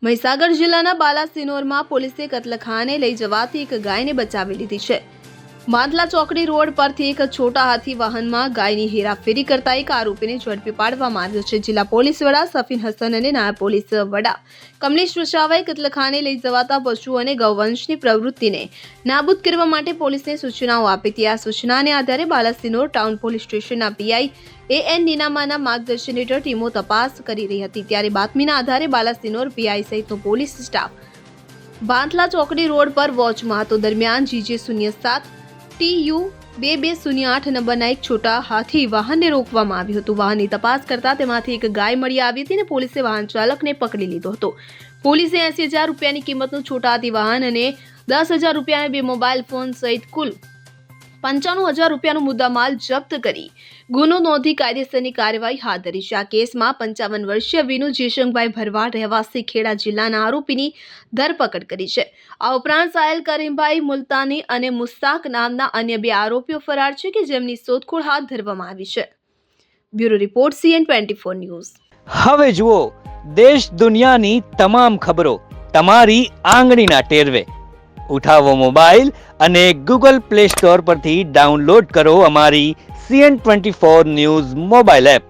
મહીસાગર જિલ્લાના બાલાસિનોરમાં પોલીસે કતલખાને લઈ જવાતી એક ગાયને બચાવી લીધી છે। માંદલા ચોકડી રોડ પરથી એક છોટા હાથી વાહનમાં ગાયની હેરાફેરી કરતા એક આરોપીને ઝડપી પાડવામાં આવ્યો છે। જિલ્લા પોલીસ વડા સફીન હસન અને નાયબ પોલીસ વડા કમલેશ વસાવાએ કતલખાને લઈ જવાતા પશુ અને ગૌવંશની પ્રવૃત્તિને નાબૂદ કરવા માટે પોલીસને સૂચનાઓ આપી હતી। આ સૂચનાને આધારે બાલાસિનોર ટાઉન પોલીસ સ્ટેશનના પીઆઈ એએન નીનામાના માર્ગદર્શન હેઠળ ટીમો તપાસ કરી રહી હતી। ત્યારે બાતમીના આધારે બાલાસિનોર પીઆઈ સહિતનો પોલીસ સ્ટાફ બાંધલા ચોકડી રોડ પર વોચમાં હતો। દરમિયાન GJ07 TU 2208 નંબરના એક છોટા હાથી વાહનને રોકવામાં આવ્યું હતું। વાહનની તપાસ કરતા તેમાંથી એક ગાય મળી આવી હતી અને પોલીસે વાહન ચાલકને પકડી લીધો હતો। પોલીસે 80,000 રૂપિયાની કિંમતનું છોટા હાથી વાહન અને 10,000 રૂપિયાના 2 મોબાઈલ ફોન સહિત કુલ 95,000 રૂપિયાનો મુદ્દામાલ જપ્ત કરી ગુનો નોંધી કાયદેસરની કાર્યવાહી હાથ ધરી છે। આ કેસમાં 55 વર્ષીય વિનુ જેશંગભાઈ ભરવાડ રહેવાસી ખેડા જિલ્લાના આરોપીની ધરપકડ કરી છે। આ ઉપરાંત સાહેલ કરીમભાઈ મુલતાની અને મુસ્તાક નામના અન્ય 2 આરોપીઓ ફરાર છે કે જેમની શોધખોળ હાથ ધરવામાં આવી છે। Bureau report CN24 news. હવે જુઓ દેશ દુનિયાની તમામ ખબરો તમારી આંગળીના ટેરવે। ઉઠાવો મોબાઈલ અને Google Play Store પરથી ડાઉનલોડ કરો અમારી CN24 ન્યૂઝ મોબાઈલ એપ।